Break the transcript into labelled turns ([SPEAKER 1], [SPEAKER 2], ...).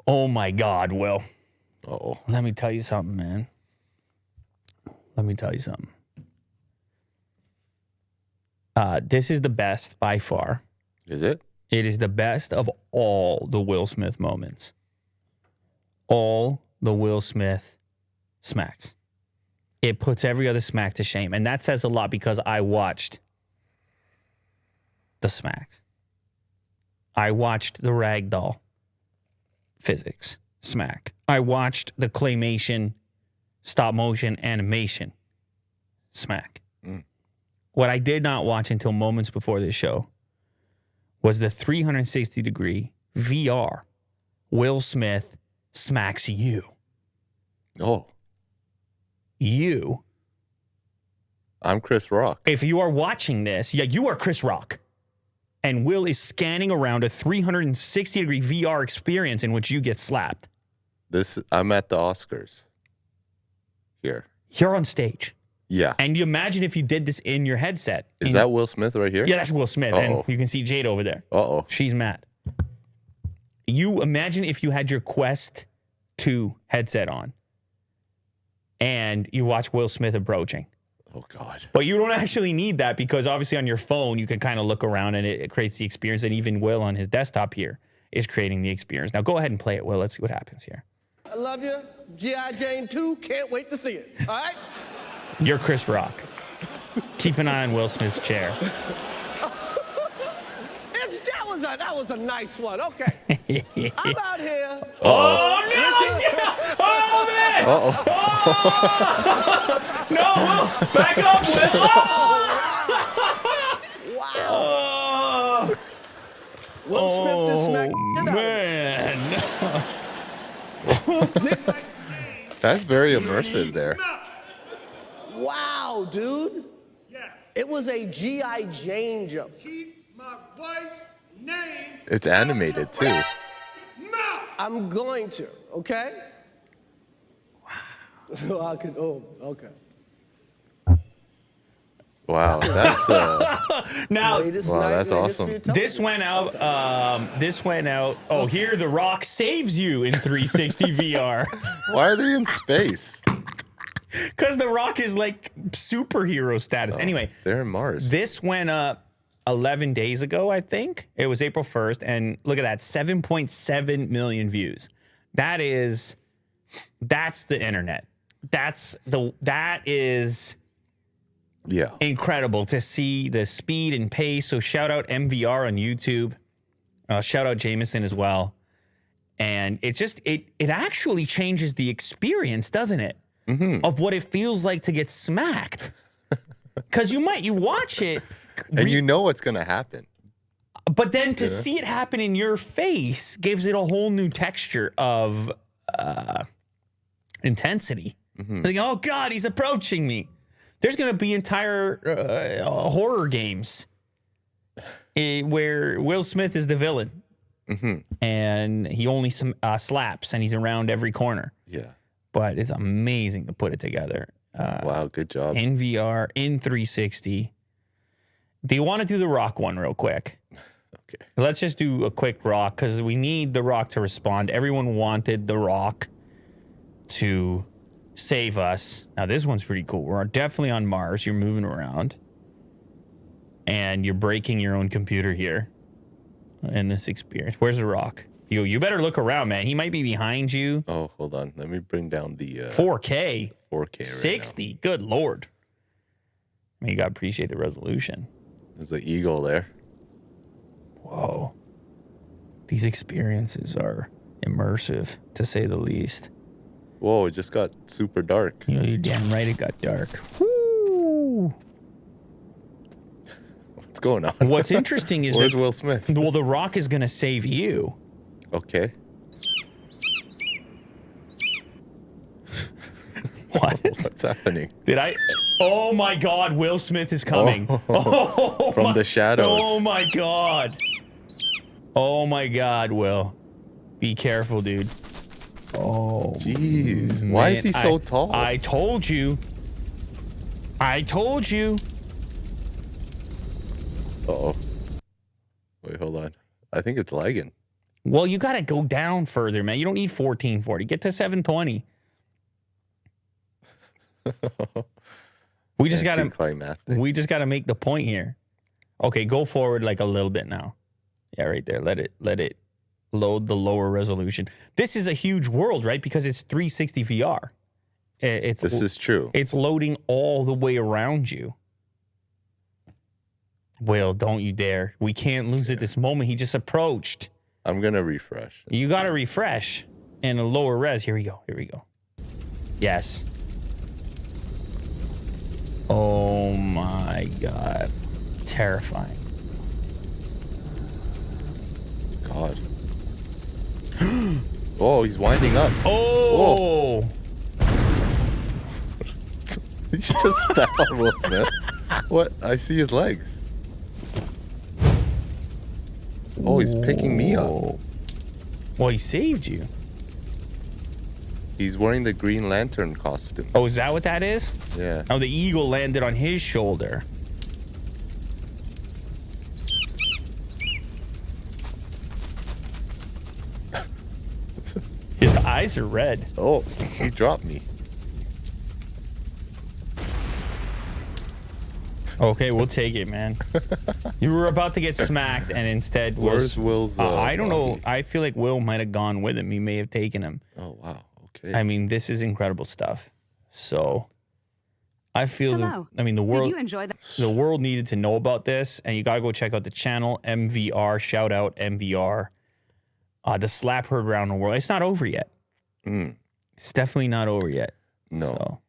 [SPEAKER 1] Oh my God, Will.
[SPEAKER 2] Uh-oh.
[SPEAKER 1] Let me tell you something, man. Let me tell you something. This is the best by far.
[SPEAKER 2] Is it?
[SPEAKER 1] It is the best of all the Will Smith moments. All the Will Smith smacks. It puts every other smack to shame. And that says a lot because I watched the smacks. I watched the ragdoll physics smack. I watched the claymation stop motion animation smack. What I did not watch until moments before this show was the 360-degree VR Will Smith smacks you.
[SPEAKER 2] Oh.
[SPEAKER 1] You.
[SPEAKER 2] I'm Chris Rock.
[SPEAKER 1] If you are watching this, you are Chris Rock. And Will is scanning around a 360-degree VR experience in which you get slapped.
[SPEAKER 2] I'm at the Oscars. Here.
[SPEAKER 1] You're on stage.
[SPEAKER 2] Yeah.
[SPEAKER 1] And you imagine if you did this in your headset.
[SPEAKER 2] Is that Will Smith right here?
[SPEAKER 1] Yeah, that's Will Smith.
[SPEAKER 2] Uh-oh.
[SPEAKER 1] And you can see Jade over there.
[SPEAKER 2] Uh-oh.
[SPEAKER 1] She's mad. You imagine if you had your Quest 2 headset on and you watch Will Smith approaching.
[SPEAKER 2] Oh, God.
[SPEAKER 1] But you don't actually need that because obviously on your phone, you can kind of look around and it creates the experience. And even Will on his desktop here is creating the experience. Now go ahead and play it, Will. Let's see what happens here.
[SPEAKER 3] I love you. G.I. Jane 2, can't wait to see it. All right?
[SPEAKER 1] You're Chris Rock. Keep an eye on Will Smith's chair.
[SPEAKER 3] That was a nice one. Okay. I'm out here.
[SPEAKER 1] Oh, no! Oh, man!
[SPEAKER 2] Uh-oh.
[SPEAKER 1] Oh! No, Will! Back up, Will!
[SPEAKER 3] Wow. Will Smith is smacking
[SPEAKER 1] man.
[SPEAKER 2] That's very immersive there.
[SPEAKER 3] Wow, dude.
[SPEAKER 4] Yes.
[SPEAKER 3] It was a G.I. Jane jump.
[SPEAKER 4] Keep my wife's name.
[SPEAKER 2] It's animated, too.
[SPEAKER 4] No.
[SPEAKER 3] I'm going to, okay? Wow. Okay.
[SPEAKER 2] Wow, that's
[SPEAKER 1] Now,
[SPEAKER 2] wow, that's awesome.
[SPEAKER 1] this went out. Oh, here The Rock saves you in 360 VR.
[SPEAKER 2] Why are they in space?
[SPEAKER 1] Because The Rock is like superhero status. Anyway,
[SPEAKER 2] They're in Mars.
[SPEAKER 1] this went up 11 days ago, I think. It was April 1st. And look at that, 7.7 million views. That's the internet. That is
[SPEAKER 2] Yeah.
[SPEAKER 1] incredible to see the speed and pace. So shout out MVR on YouTube. Shout out Jameson as well. And it actually changes the experience, doesn't it? Mm-hmm. Of what it feels like to get smacked. Because you watch it.
[SPEAKER 2] And you know what's going to happen.
[SPEAKER 1] But then to see it happen in your face gives it a whole new texture of intensity. Mm-hmm. Like, oh, God, he's approaching me. There's going to be entire horror games where Will Smith is the villain. Mm-hmm. And he only slaps and he's around every corner.
[SPEAKER 2] Yeah.
[SPEAKER 1] But it's amazing to put it together.
[SPEAKER 2] Wow, good job.
[SPEAKER 1] In VR, in 360. Do you want to do the Rock one real quick?
[SPEAKER 2] Okay.
[SPEAKER 1] Let's just do a quick Rock because we need the Rock to respond. Everyone wanted the Rock to save us. Now, this one's pretty cool. We're definitely on Mars. You're moving around. And you're breaking your own computer here in this experience. Where's the Rock? You better look around, man. He might be behind you.
[SPEAKER 2] Oh, hold on. Let me bring down the
[SPEAKER 1] 4K.
[SPEAKER 2] 4K right
[SPEAKER 1] 60.
[SPEAKER 2] now.
[SPEAKER 1] Good Lord. I mean, you got to appreciate the resolution.
[SPEAKER 2] There's an eagle there.
[SPEAKER 1] Whoa. These experiences are immersive, to say the least.
[SPEAKER 2] Whoa, it just got super dark.
[SPEAKER 1] You're damn right it got dark. Woo!
[SPEAKER 2] What's going on?
[SPEAKER 1] What's interesting is
[SPEAKER 2] Where's Will Smith?
[SPEAKER 1] Well, The Rock is going to save you.
[SPEAKER 2] Okay.
[SPEAKER 1] What?
[SPEAKER 2] What's happening?
[SPEAKER 1] Oh my God, Will Smith is coming.
[SPEAKER 2] From the shadows.
[SPEAKER 1] Oh my God. Oh my God, Will. Be careful, dude. Oh.
[SPEAKER 2] Jeez. Why is he so tall?
[SPEAKER 1] I told you.
[SPEAKER 2] Uh-oh. Wait, hold on. I think it's lagging.
[SPEAKER 1] Well, you got to go down further, man. You don't need 1440. Get to 720. We just got to
[SPEAKER 2] Anticlimactic.
[SPEAKER 1] we just got to make the point here. Okay, go forward like a little bit now. Yeah, right there. Let it load the lower resolution. This is a huge world, right? Because it's 360 VR.
[SPEAKER 2] This is true.
[SPEAKER 1] It's loading all the way around you. Will, don't you dare. We can't lose at this moment. He just approached.
[SPEAKER 2] I'm going to refresh.
[SPEAKER 1] You got to refresh in a lower res. Here we go. Here we go. Yes. Oh my God. Terrifying.
[SPEAKER 2] God. Oh, he's winding up.
[SPEAKER 1] Oh.
[SPEAKER 2] Whoa. He just stepped on Will Smith. What? I see his legs. Oh, he's picking me up.
[SPEAKER 1] Well, he saved you.
[SPEAKER 2] He's wearing the Green Lantern costume.
[SPEAKER 1] Oh, is that what that is?
[SPEAKER 2] Yeah.
[SPEAKER 1] Oh, the eagle landed on his shoulder. His eyes are red.
[SPEAKER 2] Oh, he dropped me.
[SPEAKER 1] Okay, we'll take it, man. You were about to get smacked, and instead
[SPEAKER 2] Where's Will's?
[SPEAKER 1] I don't know.
[SPEAKER 2] body?
[SPEAKER 1] I feel like Will might have gone with him. He may have taken him.
[SPEAKER 2] Oh wow. Okay.
[SPEAKER 1] I mean, this is incredible stuff. So, I feel
[SPEAKER 5] Hello.
[SPEAKER 1] the
[SPEAKER 5] Did
[SPEAKER 1] world.
[SPEAKER 5] you enjoy that?
[SPEAKER 1] The world needed to know about this, and you gotta go check out the channel MVR. Shout out MVR. The slap heard around the world. It's not over yet.
[SPEAKER 2] Mm,
[SPEAKER 1] It's definitely not over yet.
[SPEAKER 2] no.
[SPEAKER 1] So